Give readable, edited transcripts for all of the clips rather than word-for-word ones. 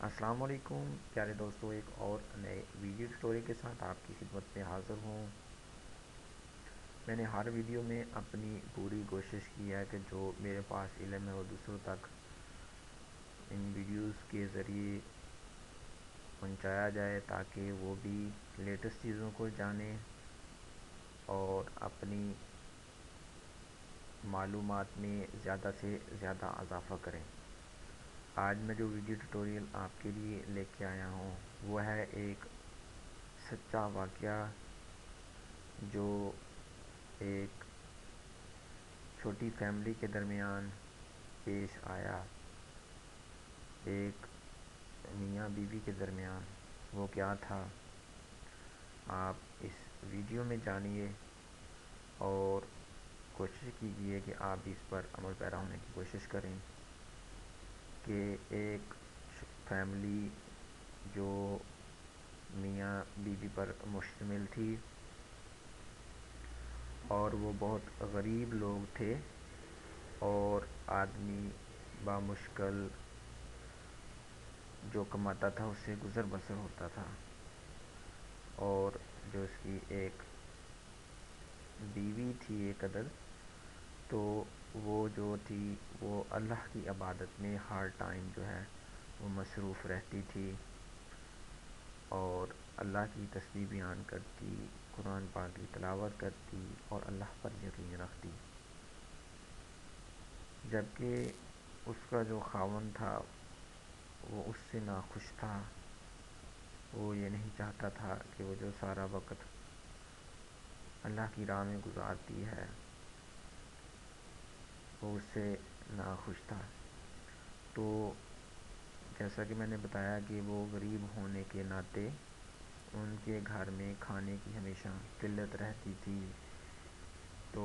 السلام علیکم پیارے دوستو، ایک اور نئے ویڈیو ٹیوٹوریل کے ساتھ آپ کی خدمت میں حاضر ہوں۔ میں نے ہر ویڈیو میں اپنی پوری کوشش کی ہے کہ جو میرے پاس علم ہے وہ دوسروں تک ان ویڈیوز کے ذریعے پہنچایا جائے تاکہ وہ بھی لیٹسٹ چیزوں کو جانیں اور اپنی معلومات میں زیادہ سے زیادہ اضافہ کریں۔ آج میں جو ویڈیو ٹیوٹوریل آپ کے لیے لے کے آیا ہوں وہ ہے ایک سچا واقعہ جو ایک چھوٹی فیملی کے درمیان پیش آیا، ایک میاں بیوی کے درمیان۔ وہ کیا تھا، آپ اس ویڈیو میں جانیے اور کوشش کیجئے کہ آپ بھی اس پر عمل پیرا ہونے کی کوشش کریں کہ ایک فیملی جو میاں بیوی پر مشتمل تھی اور وہ بہت غریب لوگ تھے، اور آدمی بامشکل جو کماتا تھا اس سے گزر بسر ہوتا تھا، اور جو اس کی ایک بیوی تھی ایک عدد، تو وہ جو تھی وہ اللہ کی عبادت میں ہر ٹائم جو ہے وہ مصروف رہتی تھی اور اللہ کی تسبیح بیان کرتی، قرآن پاک کی تلاوت کرتی اور اللہ پر یقین رکھتی، جبکہ اس کا جو خاوند تھا وہ اس سے ناخوش تھا۔ وہ یہ نہیں چاہتا تھا کہ وہ جو سارا وقت اللہ کی راہ میں گزارتی ہے وہ اس سے ناخوش تھا۔ تو جیسا کہ میں نے بتایا کہ وہ غریب ہونے کے ناطے ان کے گھر میں کھانے کی ہمیشہ قلت رہتی تھی۔ تو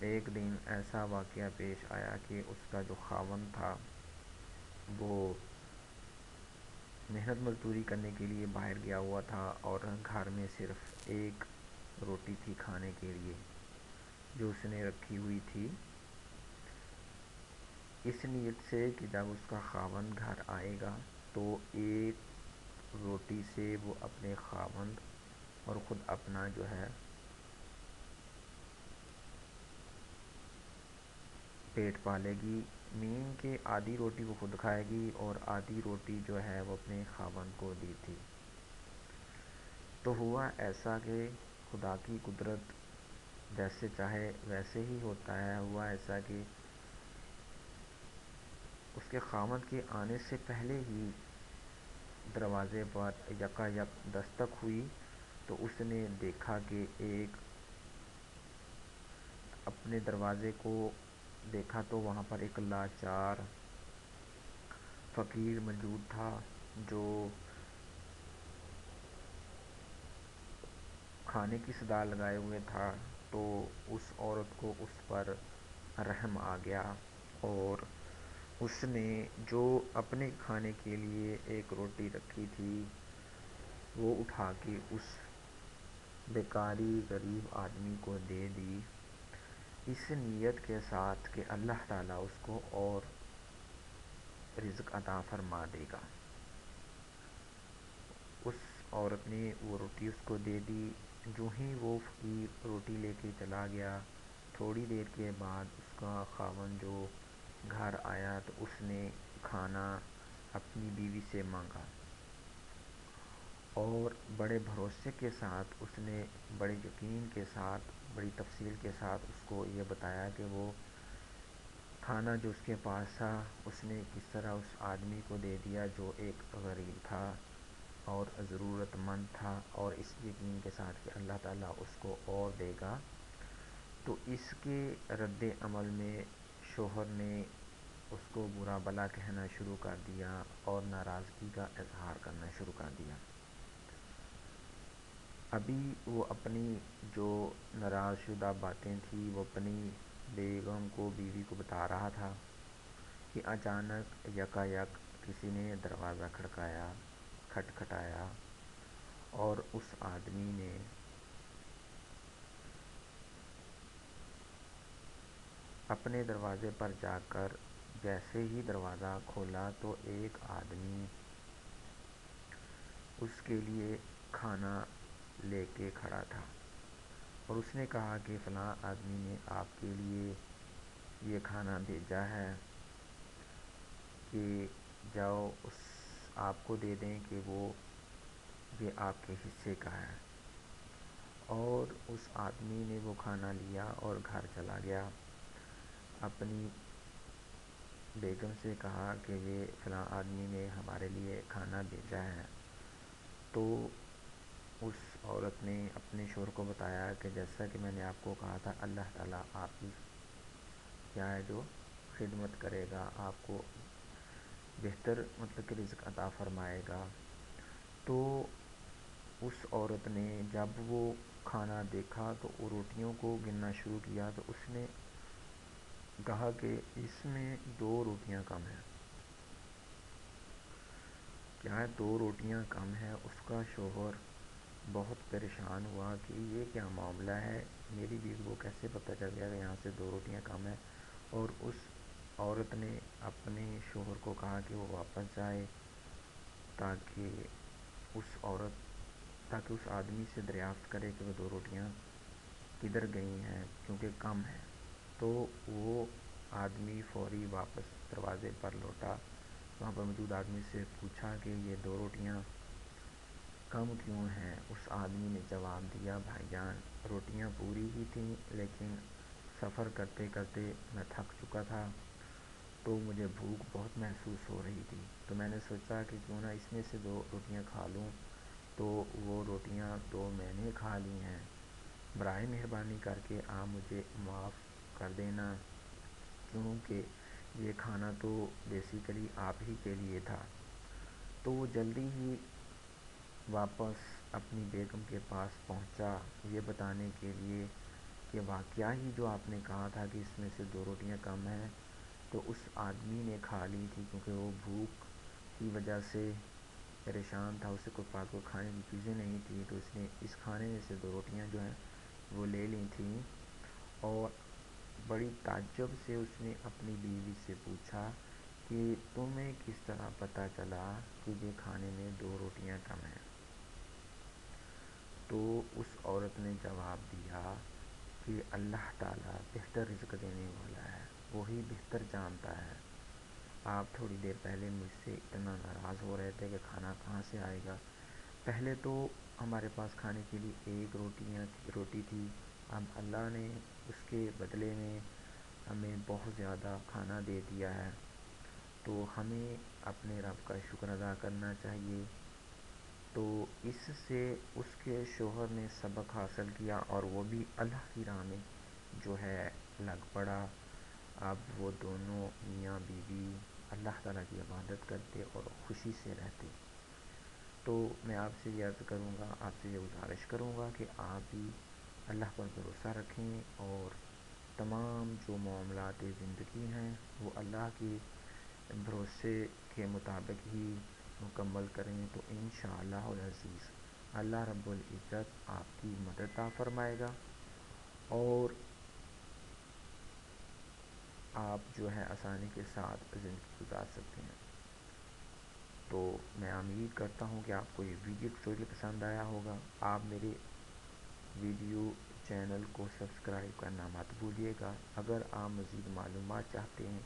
ایک دن ایسا واقعہ پیش آیا کہ اس کا جو خاوند تھا وہ محنت مزدوری کرنے کے لیے باہر گیا ہوا تھا، اور گھر میں صرف ایک روٹی تھی کھانے کے لیے جو اس نے رکھی ہوئی تھی، اس نیت سے کہ جب اس کا خاوند گھر آئے گا تو ایک روٹی سے وہ اپنے خاوند اور خود اپنا جو ہے پیٹ پالے گی، مین کہ آدھی روٹی وہ خود کھائے گی اور آدھی روٹی جو ہے وہ اپنے خاوند کو دی تھی۔ تو ہوا ایسا کہ خدا کی قدرت جیسے چاہے ویسے ہی ہوتا ہے۔ ہوا ایسا کہ اس کے خاوند کے آنے سے پہلے ہی دروازے پر یکا یک دستک ہوئی، تو اس نے دیکھا کہ ایک اپنے دروازے کو دیکھا تو وہاں پر ایک لاچار فقیر موجود تھا جو کھانے کی صدا لگائے ہوئے تھا۔ تو اس عورت کو اس پر رحم آ گیا، اور اس نے جو اپنے کھانے کے لیے ایک روٹی رکھی تھی وہ اٹھا کے اس بیکاری غریب آدمی کو دے دی، اس نیت کے ساتھ کہ اللہ تعالیٰ اس کو اور رزق عطا فرما دے گا۔ اس عورت نے وہ روٹی اس کو دے دی۔ جو ہی وہ فقیر روٹی لے کے چلا گیا، تھوڑی دیر کے بعد اس کا خاوند جو گھر آیا تو اس نے کھانا اپنی بیوی سے مانگا، اور بڑے بھروسے کے ساتھ اس نے بڑے یقین کے ساتھ بڑی تفصیل کے ساتھ اس کو یہ بتایا کہ وہ کھانا جو اس کے پاس تھا اس نے کس طرح اس آدمی کو دے دیا جو ایک غریب تھا اور ضرورت مند تھا، اور اس یقین کے ساتھ کہ اللہ تعالیٰ اس کو اور دے گا۔ تو اس کے رد عمل میں شوہر نے اس کو برا بھلا کہنا شروع کر دیا اور ناراضگی کا اظہار کرنا شروع کر دیا۔ ابھی وہ اپنی جو ناراض شدہ باتیں تھیں وہ اپنی بیگم کو بیوی کو بتا رہا تھا کہ اچانک یکا یک کسی نے دروازہ کھٹکھٹایا، اور اس آدمی نے اپنے دروازے پر جا کر جیسے ہی دروازہ کھولا تو ایک آدمی اس کے لیے کھانا لے کے کھڑا تھا، اور اس نے کہا کہ فلاں آدمی نے آپ کے لیے یہ کھانا بھیجا ہے کہ جاؤ اس آپ کو دے دیں کہ وہ یہ آپ کے حصے کا ہے۔ اور اس آدمی نے وہ کھانا لیا اور گھر چلا گیا، اپنی بیگم سے کہا کہ یہ فلاں آدمی نے ہمارے لیے کھانا بھیجا ہے۔ تو اس عورت نے اپنے شوہر کو بتایا کہ جیسا کہ میں نے آپ کو کہا تھا، اللہ تعالیٰ آپ کی کیا ہے جو خدمت کرے گا، آپ کو بہتر مطلب کہ رزق عطا فرمائے گا۔ تو اس عورت نے جب وہ کھانا دیکھا تو وہ روٹیوں کو گننا شروع کیا، تو اس نے کہا کہ اس میں 2 روٹیاں کم ہیں۔ کیا ہے 2 روٹیاں کم ہیں؟ اس کا شوہر بہت پریشان ہوا کہ یہ کیا معاملہ ہے، میری بیوی کو کیسے پتہ چل گیا کہ یہاں سے 2 روٹیاں کم ہیں؟ اور اس عورت نے اپنے شوہر کو کہا کہ وہ واپس جائے تاکہ اس آدمی سے دریافت کرے کہ وہ 2 روٹیاں کدھر گئی ہیں کیونکہ کم ہیں۔ تو وہ آدمی فوری واپس دروازے پر لوٹا، وہاں پر موجود آدمی سے پوچھا کہ یہ 2 روٹیاں کم کیوں ہیں؟ اس آدمی نے جواب دیا، بھائی جان روٹیاں پوری ہی تھیں، لیکن سفر کرتے کرتے میں تھک چکا تھا تو مجھے بھوک بہت محسوس ہو رہی تھی، تو میں نے سوچا کہ کیوں نہ اس میں سے 2 روٹیاں کھا لوں، تو وہ روٹیاں 2 میں نے کھا لی ہیں، برائے مہربانی کر کے آپ مجھے معاف کر دینا، کیونکہ یہ کھانا تو بیسیکلی آپ ہی کے لیے تھا۔ تو وہ جلدی ہی واپس اپنی بیگم کے پاس پہنچا، یہ بتانے کے لیے کہ واقعہ ہی جو آپ نے کہا تھا کہ اس میں سے 2 روٹیاں کم ہیں تو اس آدمی نے کھا لی تھی، کیونکہ وہ بھوک کی وجہ سے پریشان تھا، اسے کوئی پاس کوئی کھانے کی چیزیں نہیں تھی، تو اس نے اس کھانے میں سے 2 روٹیاں جو ہیں وہ لے لی تھیں۔ اور بڑی تعجب سے اس نے اپنی بیوی سے پوچھا کہ تمہیں کس طرح پتہ چلا کہ یہ کھانے میں 2 روٹیاں کم ہیں؟ تو اس عورت نے جواب دیا کہ اللہ تعالیٰ بہتر رزق دینے والا ہے، وہی بہتر جانتا ہے، آپ تھوڑی دیر پہلے مجھ سے اتنا ناراض ہو رہے تھے کہ کھانا کہاں سے آئے گا، پہلے تو ہمارے پاس کھانے کے لیے 1 روٹی تھی، اب اللہ نے اس کے بدلے میں ہمیں بہت زیادہ کھانا دے دیا ہے، تو ہمیں اپنے رب کا شکر ادا کرنا چاہیے۔ تو اس سے اس کے شوہر نے سبق حاصل کیا اور وہ بھی اللہ کی راہ میں جو ہے لگ پڑا۔ اب وہ دونوں میاں بیوی اللہ تعالیٰ کی عبادت کرتے اور خوشی سے رہتے۔ تو میں آپ سے یہ عرض کروں گا، آپ سے یہ گزارش کروں گا کہ آپ بھی اللہ پر بھروسہ رکھیں اور تمام جو معاملات زندگی ہیں وہ اللہ کے بھروسے کے مطابق ہی مکمل کریں، تو انشاءاللہ العزیز اللہ رب العزت آپ کی مدد عطا فرمائے گا اور آپ جو ہے آسانی کے ساتھ زندگی گزار سکتے ہیں۔ تو میں امید کرتا ہوں کہ آپ کو یہ ویڈیو ٹیوٹوریل پسند آیا ہوگا۔ آپ میرے ویڈیو چینل کو سبسکرائب کرنا مت بھولیے گا۔ اگر آپ مزید معلومات چاہتے ہیں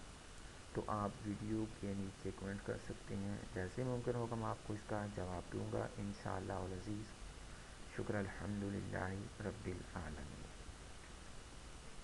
تو آپ ویڈیو کے نیچے کمنٹ کر سکتے ہیں، جیسے ممکن ہوگا میں آپ کو اس کا جواب دوں گا انشاءاللہ العزیز۔ شکر الحمدللہ رب العالمین۔